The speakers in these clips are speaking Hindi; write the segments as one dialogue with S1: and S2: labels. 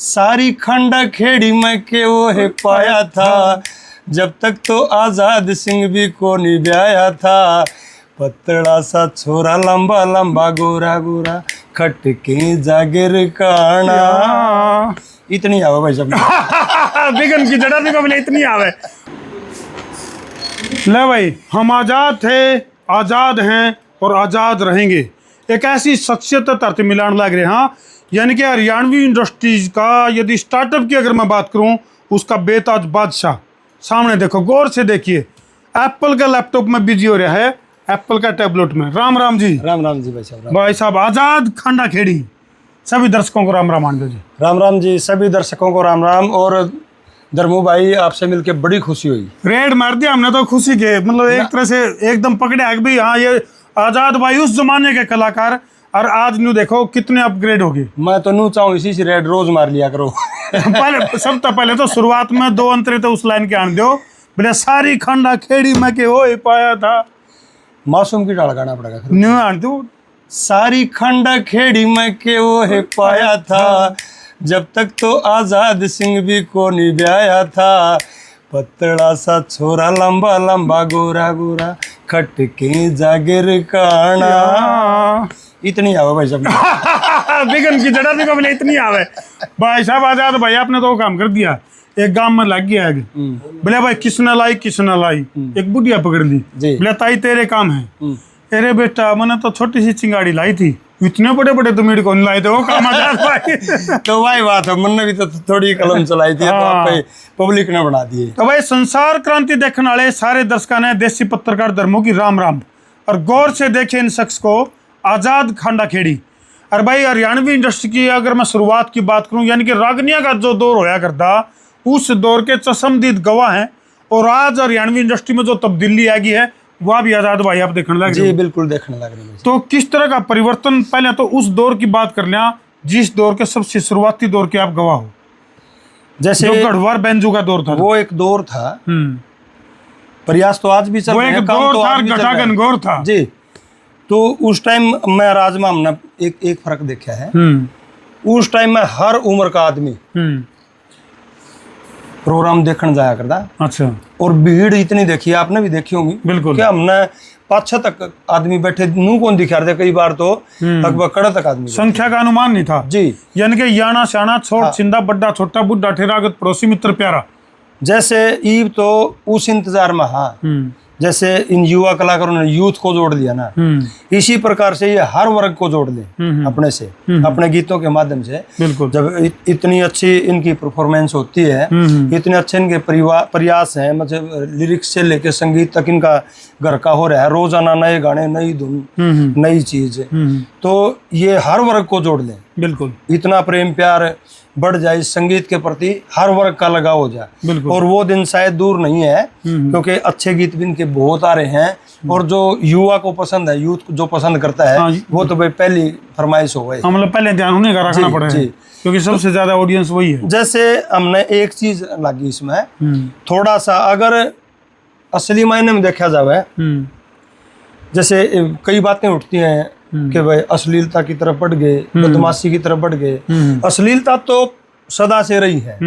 S1: सारी खंडा खेड़ी में के वो है पाया था, जब तक तो आजाद सिंह भी को निभाया था। पतला सा छोरा लंबा लंबा गोरा गोरा खटके जागिर काना। इतनी आवे भाई साहब
S2: बिगन की जड़ा भी कबले इतनी आवे। ले भाई, हम आजाद थे, आजाद हैं और आजाद रहेंगे। एक ऐसी शख्सियत धरती मिलान लग रहे। हाँ, यानी कि हरियाणवी इंडस्ट्रीज का यदि स्टार्टअप की अगर मैं बात करूं, उसका बेताज बादशाह सामने देखो, गौर से देखिए। एप्पल का लैपटॉप में बिजी हो रहा है, एप्पल का टैबलेट में। राम राम जी।
S1: राम राम जी भाई साहब।
S2: भाई साहब, आजाद खंडा खेड़ी, सभी दर्शकों को राम राम मान दो जी।
S1: राम राम जी, सभी दर्शकों को राम राम। और धर्मू भाई, आपसे मिलकर बड़ी खुशी हुई।
S2: रेड मार दिया हमने तो खुशी के, मतलब एक तरह से एकदम पकड़े है कि भाई हाँ, ये आजाद भाई उस जमाने के कलाकार, और आज नू देखो कितने अपग्रेड हो गए।
S1: मैं तो नू चाहूँ इसी से रेड रोज मार लिया करो।
S2: पहले सब तो पहले तो शुरुआत में दो अंतरे तो उस लाइन के आन दो, बोले सारी खंडा खेड़ी में के हो पाया था।
S1: मासूम की डाल गाना पड़ेगा।
S2: न्यू आन दो,
S1: सारी खंडा खेड़ी में के वो है पाया था, जब तक तो आजाद सिंह भी को निभाया था। पतला सा छोरा लंबा लंबा गोरा गोरा खटके जागिर काना। इतनी आवे भाई साहब।
S2: बिगन की जड़ा भी कबले इतनी आवे। भाई साहब आजाद भाई, आपने तो काम कर दिया। एक गांव में लग गया है, बोले भाई किसने लाई, एक बुढ़िया पकड़ ली, बोले ताई तेरे काम है। अरे बेटा, मैंने तो छोटी सी चिंगाड़ी लाई थी, इतने बड़े बड़े तो मेरे को नहीं लाए थे, वो काम आजाद भाई।
S1: तो भाई बात है, मैंने भी तो थोड़ी कलम चलाई थी, तो आप पब्लिक ने बना दिए।
S2: तो भाई, संसार क्रांति देखने वाले सारे दर्शकों ने देसी पत्रकार धर्मों की राम राम। और गौर से देखे इन शख्स को, आजाद खंडा खेड़ी। और भाई, हरियाणवी इंडस्ट्री की अगर मैं शुरुआत की बात करूं, यानी कि रागनिया का जो दौर होया करता, उस दौर के चशमदीद गवाह हैं। और आज हरियाणवी इंडस्ट्री में जो तब्दीली आ गई है, वह भी आजाद भाई आप देखने लग रहे।
S1: जी बिल्कुल देखने लग रहे हैं।
S2: तो किस तरह का परिवर्तन, पहले तो उस दौर की बात कर लिया जिस दौर के सबसे शुरुआती दौर के आप गवाह हो,
S1: जैसे
S2: जो गढ़वार बेंजू का दौर था।
S1: वो एक दौर था, प्रयास तो आज भी चल रहे हैं,
S2: वो एक दौर था, घटाघनघोर था
S1: जी। तो उस टाइम मैं राजमा, हमने एक फर्क देखा है। उस टाइम में हर उम्र का आदमी प्रोग्राम देखने जाया करता।
S2: अच्छा।
S1: और भीड़ इतनी देखी, आपने भी देखी होगी।
S2: बिल्कुल।
S1: क्या हमने 5-6 तक आदमी बैठे, नू कौन दिखा रहे थे, कई बार तो लगभग कड़ा तक आदमी,
S2: संख्या का अनुमान नहीं था
S1: जी।
S2: यानी कि याना शाना छोट छिंदा बड्डा छोटा बुड्ढा ठेरागत पड़ोसी मित्र प्यारा।
S1: जैसे ईब तो उस इंतजार में, हाँ, जैसे इन युवा कलाकारों ने यूथ को जोड़ दिया ना, इसी प्रकार से ये हर वर्ग को जोड़ ले अपने से, अपने गीतों के माध्यम से।
S2: बिल्कुल।
S1: जब इतनी अच्छी इनकी परफॉर्मेंस होती है, इतने अच्छे इनके प्रयास हैं, मतलब लिरिक्स से लेके संगीत तक इनका घर का हो रहा है, रोजाना नए गाने, नई धुन, नई चीज, तो ये हर वर्ग को जोड़ ले।
S2: बिल्कुल।
S1: इतना प्रेम प्यार बढ़ जाए इस संगीत के प्रति, हर वर्ग का लगाव हो जाए। और वो दिन शायद दूर नहीं है, क्योंकि अच्छे गीत भी इनके बहुत आ रहे हैं। और जो युवा को पसंद है, यूथ जो पसंद करता है, वो तो भाई पहली फरमाइश हो गई।
S2: मतलब पहले ध्यान उन्हें का रखना पड़ेगा, क्योंकि सबसे ज्यादा ऑडियंस वही है।
S1: जैसे हमने एक चीज लगी इसमें, थोड़ा सा अगर असली मायने में देखा जाए, जैसे कई बातें उठती हैं कि भाई अश्लीलता की तरफ बढ़ गए, बदमाशी की तरफ बढ़ गए। अश्लीलता तो सदा से रही है।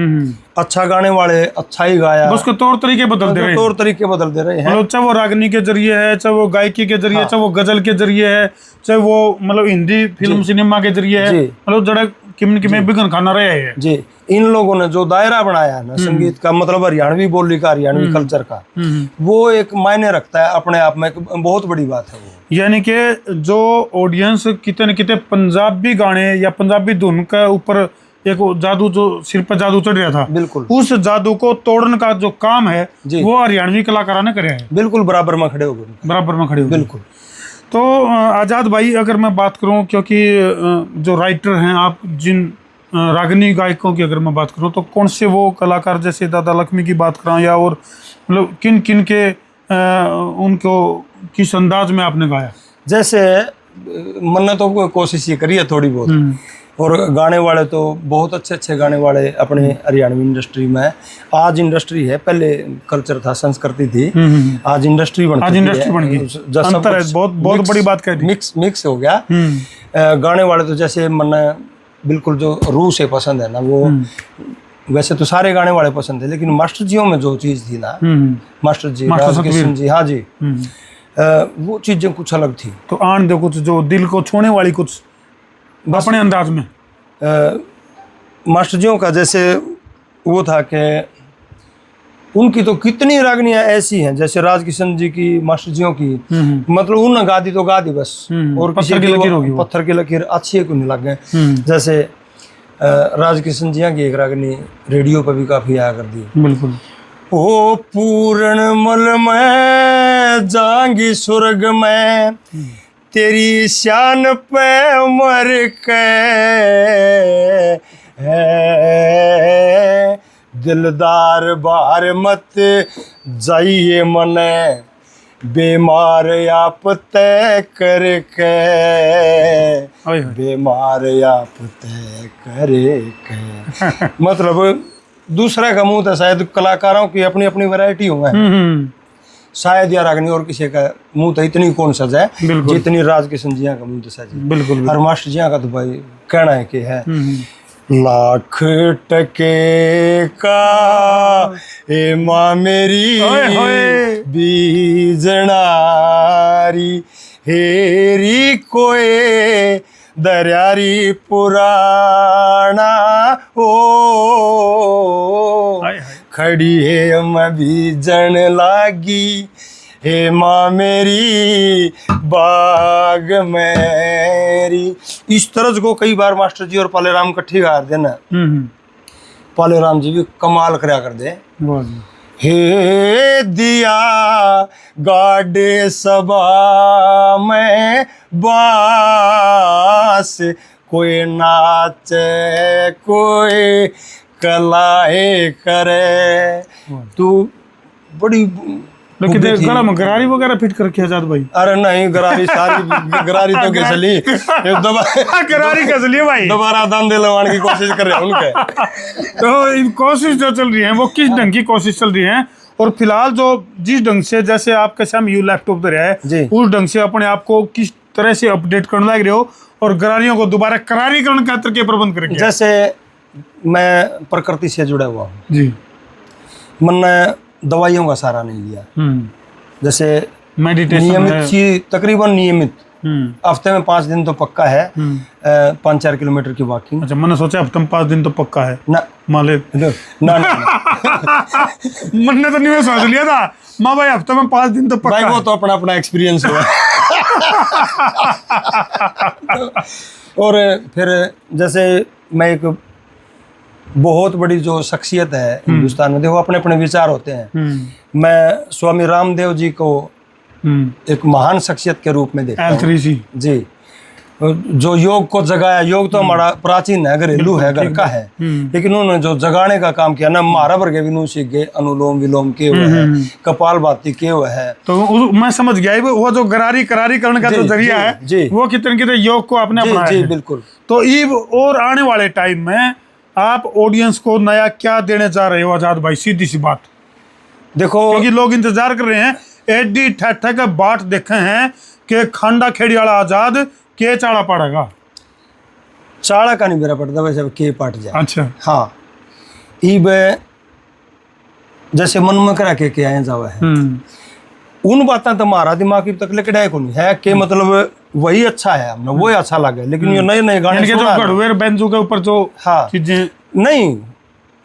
S1: अच्छा गाने वाले अच्छा ही गाया,
S2: उसके तौर तरीके बदल दे रहे हैं,
S1: तौर तरीके बदल दे रहे हैं।
S2: चाहे वो रागनी के जरिए है, चाहे वो गायकी के जरिए, चाहे वो गजल के जरिए है, चाहे वो मतलब हिंदी फिल्म सिनेमा के जरिए है, मतलब जड़ा किमें बिगन खाना रहे हैं
S1: जी। इन लोगों ने जो दायरा बनाया है ना संगीत का, मतलब हरियाणवी बोली का, हरियाणवी कल्चर का, वो एक मायने रखता है अपने आप में, बहुत बड़ी बात है वो।
S2: यानी कि जो ऑडियंस कितने न कितने पंजाबी गाने या पंजाबी धुन के ऊपर एक जादू, जो सिर पर जादू चढ़ रहा था,
S1: बिल्कुल
S2: उस जादू को तोड़ने का जो काम है, वो हरियाणवी कलाकारों ने करे है।
S1: बिल्कुल बराबर में खड़े हो गए,
S2: बराबर में खड़े हो गए।
S1: बिल्कुल।
S2: तो आजाद भाई, अगर मैं बात करूं, क्योंकि जो राइटर हैं आप, जिन रागनी गायकों की अगर मैं बात करूं, तो कौन से वो कलाकार, जैसे दादा लक्ष्मी की बात करा, या और मतलब किन किन के उनको किस अंदाज में आपने गाया?
S1: जैसे मैंने तो कोशिश ये करी है थोड़ी बहुत, और गाने वाले तो बहुत अच्छे अच्छे गाने वाले अपने हरियाणवी इंडस्ट्री में। आज इंडस्ट्री है, पहले कल्चर था, संस्कृति थी, आज इंडस्ट्री बन गई।
S2: बहुत बड़ी बात कह दी,
S1: मिक्स हो गया। गाने वाले तो जैसे मैंने बिल्कुल जो रूह से पसंद है ना, वो वैसे तो सारे गाने वाले पसंद है, लेकिन मास्टर जियों में जो चीज़ थी ना, मास्टर जी, राज किशन जी, हाँ जी, वो चीज़ें कुछ अलग थी।
S2: तो आन दो कुछ जो दिल को छूने वाली कुछ अपने अंदाज में।
S1: मास्टर जियों का जैसे वो था कि उनकी तो कितनी रागनियां ऐसी हैं, जैसे राज किशन जी की, मास्टर जियों की, मतलब उन्होंने गा दी तो गा दी बस, और
S2: पत्थर की लकीर होगी,
S1: पत्थर की लकीर अच्छी है को नहीं लग गए। जैसे राज किशन जी की एक रागनी रेडियो पर भी काफी आया कर दी,
S2: बिल्कुल।
S1: ओ पूर्ण मल में जांगी स्वर्ग में, तेरी शान पे मर के दिलदार बाहर मत जाइए मने, बीमार आप तय करके, बीमार आप तय करके। मतलब दूसरे का मुंह था, शायद कलाकारों की अपनी अपनी वैरायटी हुआ है, शायद या रागनी और किसी का मुंह तो इतनी कौन सजाए जितनी राज किशन जिया का मुंह तो सजे।
S2: बिल्कुल।
S1: और मास्टर जिया का तो भाई कहना है कि है लाख टके का ए माँ मेरी बीजनारी, हेरी कोए दरियारी पुराना, ओ खड़ी है मैं बीजन लागी, हे माँ मेरी बाग मेरी। इस तरह को कई बार मास्टर जी और पालेराम इकट्ठे गा देना, पालेराम जी भी कमाल करा कर दे। हे दिया गाडे सबा में बास, कोई नाचे कोई कलाए करे, तू बड़ी
S2: लेकिन गला में गरारी वगैरह फिट करके आजाद भाई।
S1: अरे नहीं, गरारी सारी गरारी तो गजली
S2: गरारी गजली भाई,
S1: दोबारा दान दिलवाने की कोशिश कर रहे हैं उनके।
S2: तो कोशिश जो चल रही है वो किस ढंग की कोशिश चल रही है, और फिलहाल जो जिस ढंग से जैसे आपके सामने यू लैपटॉप पे रहा है, उस ढंग से अपने आप को किस तरह से अपडेट करने लग रहे हो, और गरारियों को दोबारा करारीकरण खातिर के प्रबंध करेंगे?
S1: जैसे मैं प्रकृति से जुड़ा हुआ हूँ
S2: जी,
S1: मैंने दवाइयों का सहारा नहीं लिया, जैसे
S2: मेडिटेशन
S1: नियमित सी, तकरीबन नियमित हफ्ते में 5 दिन तो पक्का है, 5-4 किलोमीटर की वॉकिंग।
S2: अच्छा, मैंने सोचा हफ्ते में 5 दिन तो पक्का है
S1: ना,
S2: माले
S1: ना,
S2: मैंने तो नहीं सोच लिया था माँ भाई हफ्ते में 5 दिन तो पक्का
S1: भाई, वो तो अपना अपना एक्सपीरियंस हुआ। और फिर जैसे मैं एक बहुत बड़ी जो शख्सियत है हिंदुस्तान में, देखो अपने अपने विचार होते हैं, मैं स्वामी रामदेव जी को एक महान शख्सियत के रूप में देखता हूँ जी, जो योग को जगाया। योग तो हमारा प्राचीन है, घरेलू है, घर का है, लेकिन उन्होंने जो जगाने का काम किया ना, महारा वर्ग भी सीख गए, अनुलोम विलोम के हुए है, कपाल भाती के हुए है।
S2: तो मैं समझ गया वो जो करारीकरण का जो जरिया है वो कितने कितने योग को आपने अपनाया है।
S1: बिल्कुल।
S2: तो ईब और आने वाले टाइम में आप ऑडियंस को नया क्या देने जा रहे हो आजाद भाई? सीधी सी बात
S1: देखो,
S2: क्योंकि लोग इंतजार कर रहे हैं, एडी ठट्ठा का बाट देखे हैं कि खांडा खेड़ी वाला आजाद के चाड़ा पड़ेगा।
S1: चाड़ा का नहीं मेरा पड़ता, वैसे के पाट जाए।
S2: अच्छा,
S1: हाँ, ईब जैसे मन में करा के आए जावा है, उन बातें तो हमारा दिमाग की तक लेके को नहीं है कि मतलब वही अच्छा है, हमने वही अच्छा लगे, लेकिन ये नए नए गाने
S2: जो गढ़वेर बेंजू के ऊपर जो चीजें,
S1: नहीं,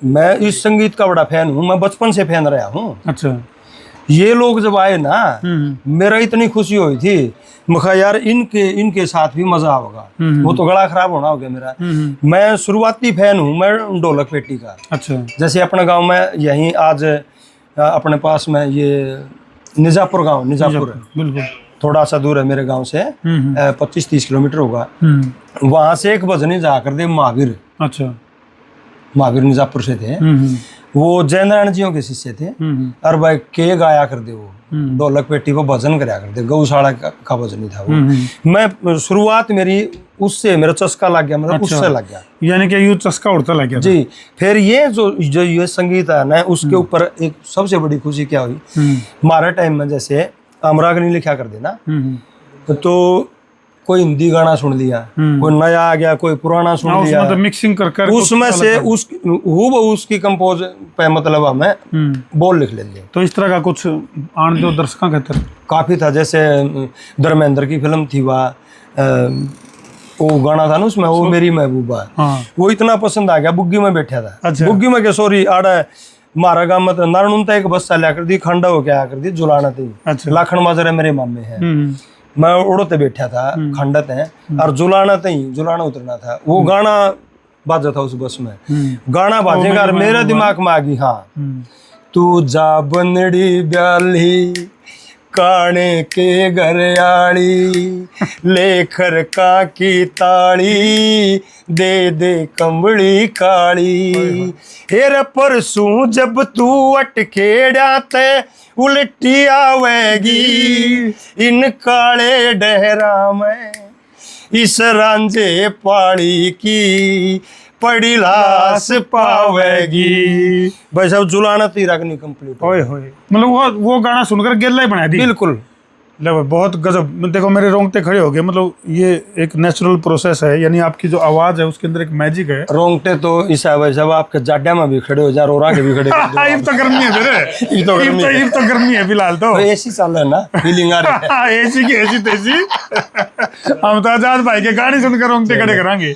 S1: मैं इस संगीत का बड़ा फैन हूँ, मैं बचपन से फैन रहा हूँ।
S2: अच्छा,
S1: ये लोग जब आए ना, मेरा इतनी खुशी हुई थी, मैं यार इनके साथ भी मजा होगा। वो तो गला खराब होना हो गया मेरा। मैं शुरुआती फैन हूँ, मैं ढोलक पेटी का। अच्छा, जैसे अपने गांव में यहीं आज अपने पास में ये निजापुर गांव, निजापुर बिल्कुल थोड़ा सा दूर है मेरे गांव से, 25-30 किलोमीटर होगा। वहां से एक भजनी जाकर दे महावीर। अच्छा, महावीर निजापुर से थे, वो जय नारायण जियों के शिष्य थे। और भाई के गाया कर दे, वो ढोलक पेटी पर भजन कराया करते, गौशाला का भजन ही था वो। मैं शुरुआत मेरी उससे, मेरा चस्का लग गया, मतलब उससे लग गया, यानी कि यूं चस्का उड़ता लग गया जी। फिर ये जो ये संगीत है ना, उसके ऊपर एक सबसे बड़ी खुशी क्या हुई, हमारे टाइम में जैसे अमरागनी लिखा कर देना, तो कोई हिंदी गाना सुन लिया, कोई नया आ गया, कोई पुराना सुन लिया,
S2: उसमें तो मिक्सिंग कर
S1: उसमें से उसकी कंपोज पे मतलब हमें बोल लिख लेंगे।
S2: तो इस तरह का कुछ आन दो दर्शकों के तरफ
S1: काफी था। जैसे धर्मेंद्र की फिल्म थी वो गाना था ना उसमें, वो मेरी महबूबा,
S2: हाँ।
S1: वो इतना पसंद आ गया, बुग्गी में बैठा था।
S2: अच्छा।
S1: बुग्गी में के सॉरी आड़ा मारा गांव में नारणुनता एक बस चलिया कर दी, खंडा हो क्या कर दी जुलाना थी।
S2: अच्छा।
S1: लाखन माजरे मेरे मामे हैं, मैं उड़ोते बैठा था, खंडत है और जुलाना उतरना था। वो गाना बाजा था उस बस में, गाना बाजेगा और मेरे दिमाग में आ गई, हाँ तू जा बनड़ी ब्याली काने के घर आड़ी लेखर का की ताड़ी दे दे कंबड़ी काली। हेर परसों जब तू अटकेड़ा ते उल्टी आवेगी इन काले डहरा में इस रांझे पाड़ी की पड़ी लाश पावेगी। भाई साहब जुलाना तीरा नहीं कंप्लीट।
S2: ओए होए, मतलब वो गाना सुनकर गेला ही बना दी।
S1: बिल्कुल
S2: बहुत गजब। देखो मेरे रोंगटे खड़े हो गए। मतलब ये एक नेचुरल प्रोसेस है, यानी आपकी जो आवाज है उसके अंदर एक मैजिक है।
S1: रोंगटे तो इस भाई साहब आपके जाड्या में भी खड़े हो जा, रोरा के भी खड़े
S2: इब तो गर्मी है फिर, इब तो गर्मी है फिलहाल तो
S1: एसी चल रहा है ना, फीलिंग आ रही है
S2: एसी की एसी तेजी। हम तो आजाद भाई के गाने सुनकर रोंगटे खड़े करांगे।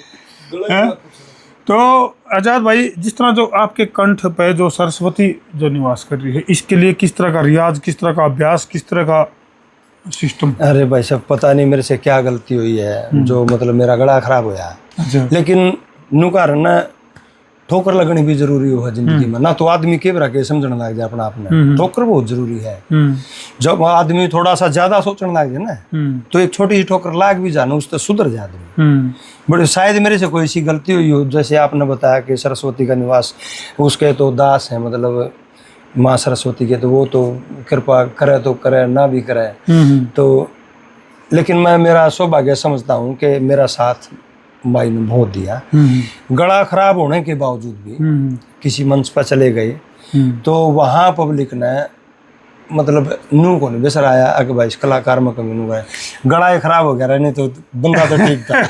S2: तो आजाद भाई, जिस तरह जो आपके कंठ पे जो सरस्वती जो निवास कर रही है, इसके लिए किस तरह का रियाज, किस तरह का अभ्यास, किस तरह का सिस्टम?
S1: अरे भाई साहब पता नहीं मेरे से क्या गलती हुई है जो मतलब मेरा गला खराब होया।
S2: अच्छा।
S1: लेकिन नुकार ना ठोकर लगनी भी जरूरी हो जिंदगी में, ना तो आदमी के बरा के समझने लग जाए अपना आपने, ठोकर बहुत जरूरी है। जब आदमी थोड़ा सा ज्यादा सोचने लग जाए ना तो एक छोटी सी ठोकर लाग भी जाना उससे सुधर जाए आदमी। बड़े शायद मेरे से कोई सी गलती हुई हो, जैसे आपने बताया कि सरस्वती का निवास उसके तो दास है, मतलब माँ सरस्वती के, तो वो तो कृपा करे तो करे ना भी करे तो। लेकिन मैं मेरा सौभाग्य समझता हूँ कि मेरा साथ माई ने बहुत दिया। गला खराब होने के बावजूद भी किसी मंच पर चले गए तो वहाँ पब्लिक ने मतलब नू को नहीं बेसराया कि भाई इस कलाकार में कमी नू गए, गला ही खराब हो गया रहने तो बंदा तो ठीक था।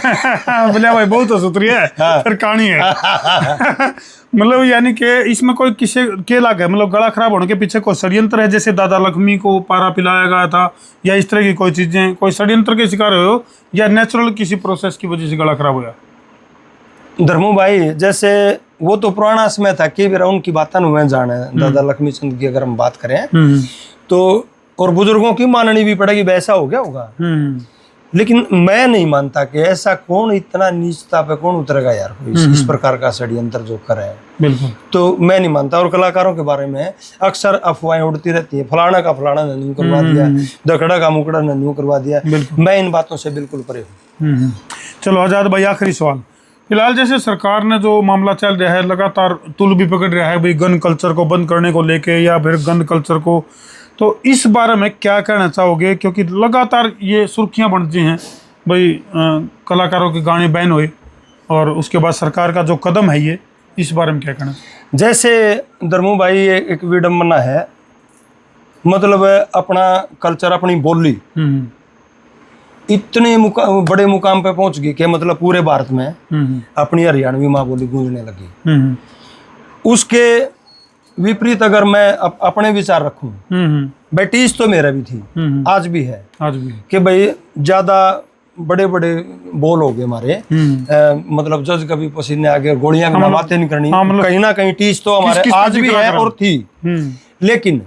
S2: बोले भाई बहुत सुतरी है फिर कहानी है। मतलब यानी कि इसमें कोई किसी के लाग है, मतलब गला खराब होने के पीछे कोई षड्यंत्र है, जैसे दादा लक्ष्मी को पारा पिलाया गया था या इस तरह की कोई चीजें, कोई षड्यंत्र के शिकार हो या नेचुरल किसी प्रोसेस की वजह से गला खराब होया?
S1: धर्मू भाई जैसे वो तो पुराना समय था कि उनकी बातें हुए जाने, दादा लक्ष्मी चंद की अगर हम बात करें तो, और बुजुर्गों की माननी भी पड़ेगी, वैसा हो गया होगा। लेकिन मैं नहीं मानता कि ऐसा कौन इतना नीचता पे कौन उतरेगा यार, कोई इस प्रकार का षड्यंत्र जो करे।
S2: बिल्कुल, तो
S1: मैं नहीं मानता। और कलाकारों के बारे में अक्सर अफवाहें उड़ती रहती है, फलाना का फलाना ने न्यू करवा दिया, दकड़ा का मुकड़ा ने न्यू करवा दिया। मैं इन बातों से बिल्कुल परे हूँ।
S2: चलो आजाद भाई, आखिरी सवाल। फिलहाल जैसे सरकार ने जो मामला चल रहा है, लगातार तुल भी पकड़ रहा है भाई गन कल्चर को बंद करने को लेके या फिर गन कल्चर को, तो इस बारे में क्या कहना चाहोगे? क्योंकि लगातार ये सुर्खियां बनती हैं भाई, कलाकारों के गाने बैन हुए और उसके बाद सरकार का जो कदम है ये, इस बारे में क्या कहना? जैसे
S1: धर्मू भाई एक विडम्बना है, मतलब अपना कल्चर अपनी बोली इतने बड़े मुकाम पे पहुंच गई कि मतलब पूरे भारत में अपनी हरियाणवी माँ बोली गूंजने लगी। उसके विपरीत अगर मैं अपने विचार रखूं, बेटीज तो मेरा भी थी, आज भी है कि भाई ज्यादा बड़े बड़े बोल हो गए हमारे, मतलब जज कभी पसीने आगे गोलियां की बातें नहीं करनी, कहीं ना कहीं टीज तो हमारे आज भी है और थी। लेकिन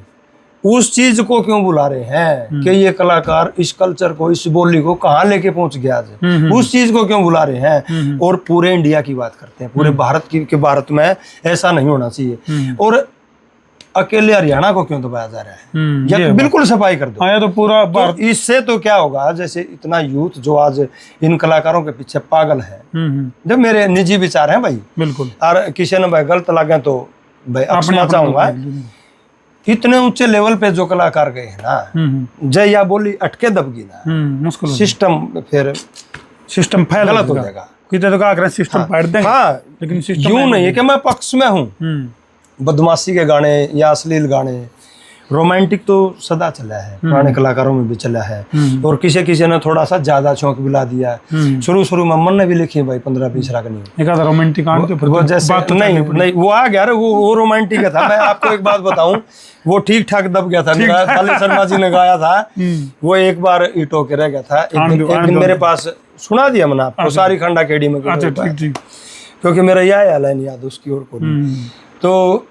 S1: उस चीज को क्यों बुला रहे हैं कि ये कलाकार इस कल्चर को, इस बोली को कहाँ लेके पहुंच गया आज, उस चीज को क्यों बुला रहे हैं? और पूरे इंडिया की बात करते हैं, पूरे भारत की, कि भारत में ऐसा नहीं होना चाहिए। और अकेले हरियाणा को क्यों दबाया जा रहा है? या बिल्कुल सफाई कर दो।
S2: आया तो पूरा भारत।
S1: इससे तो क्या होगा, जैसे इतना यूथ जो आज इन कलाकारों के पीछे पागल है, जब मेरे निजी विचार हैं भाई, बिल्कुल, और किसी ने भाई गलत लगे तो भाई अपना चाहूंगा। इतने ऊंचे लेवल पे जो कलाकार गए हैं ना, जय या बोली अटके दबगी ना, मुश्किल सिस्टम, फिर सिस्टम फैल गलत हो जाएगा। सिस्टम फाड़ देंगे। हाँ, लेकिन यूं नहीं है कि मैं पक्ष में हूँ बदमाशी के गाने या अश्लील गाने रोमांटिक तो सदा चला है, पुराने कलाकारों में भी चला है, और किसी किसी ने थोड़ा सा ज्यादा चौंक भी ला दिया। शुरू में मन ने भी लिखी भाई 15-20 रागनी,
S2: एक आधा रोमांटिक
S1: वो जैसे नहीं वो आ गया, वो रोमांटिक था। मैं आपको एक बात बताऊं, वो ठीक ठाक दब गया था मेरा। बाली शर्मा जी ने गाया था, वो एक बार ईटो के रह गया था। एक दिन मेरे पास सुना दिया मैंने आपको, सारी खंडा खेड़ी में, क्योंकि मेरा यह हाल है नहीं याद उसकी और को। तो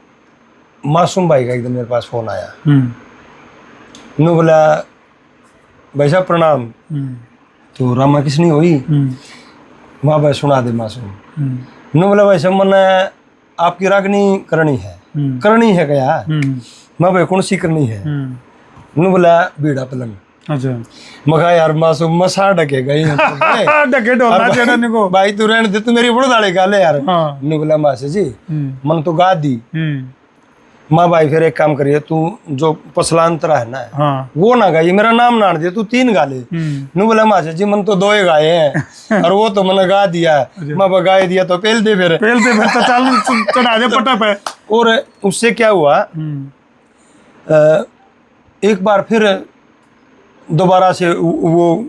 S1: मासूम भाई का एक दिन मेरे पास फोन आया, नु बोला भाई साहब प्रणाम, तो रामा किसनी हुई, माँ भाई सुना दे मासूम। नु बोला भाई साहब मैंने आपकी रागनी करनी है क्या, माँ भाई कौन सी करनी है। नु बोला बीड़ा पलन।
S2: अच्छा,
S1: मगा यार मासूम मसा डके गई
S2: डके ढोलना चाहिए निको,
S1: भाई तू रहने दे, तू मेरी बुढ़ाड़े गा ले यार। नु बोला मासे जी मन तो गा दी। माँ भाई फिर एक काम करिए, तू जो पसलांतरा है ना, वो ना गाइए, मेरा नाम ना दे, तू 3 गा ले। नु बोला मासे जी मन तो 2 ही गाए हैं, और वो तो मैंने गा दिया। माँ बा गाए दिया तो पेल दे फिर तो
S2: चल चढ़ा दे पटा पे।
S1: और उससे क्या हुआ, एक बार फिर दोबारा से वो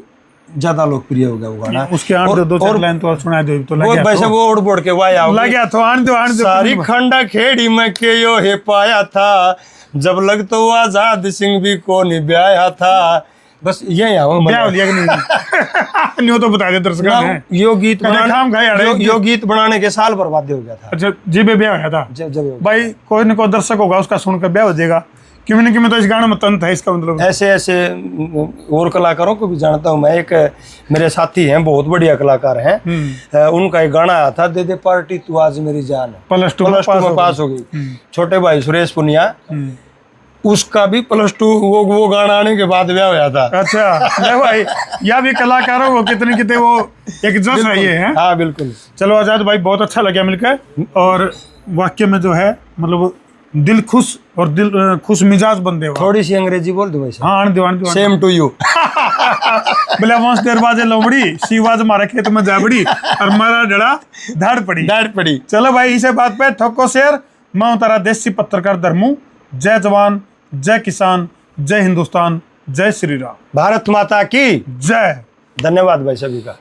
S1: ज्यादा लोकप्रिय हो गया वो गाना।
S2: उसके आने दो 4 लाइन तो सुना दो तो लग गया,
S1: वैसे वो उड़ बोड़ के वाया
S2: लग गया तो आने दो
S1: सारी खंडा खेड़ी में के यो हे पाया था, जब लग तो आजाद सिंह भी को निभाया था। बस ये
S2: ब्याह लिया कि नहीं नहीं तो बता दे दर्शक ने,
S1: यो गीत बनाने के साल बर्बाद हो गया था।
S2: अच्छा जी बे ब्याह होया था
S1: जब
S2: भाई, कोई न कोई दर्शक होगा उसका सुनकर ब्याह हो जाएगा, क्यों न क्यों तो इस गाने में तंत है इसका मतलब।
S1: ऐसे और कलाकारों को भी जानता हूँ मैं। एक मेरे साथी हैं, बहुत बढ़िया कलाकार हैं, उनका एक गाना आया था, दे दे पार्टी तू आज मेरी जान,
S2: +2
S1: में पास हो गई। छोटे भाई सुरेश पुनिया, उसका भी +2 वो गाना आने के बाद ब्याह होया था।
S2: अच्छा भाई, या भी कलाकारों को कितने कितने वो एक जोश है ये है।
S1: हाँ बिल्कुल।
S2: चलो आजाद भाई, बहुत अच्छा लगा मिलकर, और वाक्य में जो है मतलब दिल खुश और दिल खुश मिजाज बंदे हो।
S1: थोड़ी सी अंग्रेजी बोल दो वैसे।
S2: हाँ दो
S1: सेम टू यू।
S2: बोले वंश देर बाजे लोमड़ी शिवाज मारे खेत में जाबड़ी, और मारा डड़ा धाड़ पड़ी। चलो भाई, इसे बात पे ठोको शेर। मैं हूं तारा देसी पत्रकार धर्मू। जय जवान, जय किसान, जय हिंदुस्तान, जय श्री राम,
S1: भारत माता की
S2: जय।
S1: धन्यवाद भाई सभी का।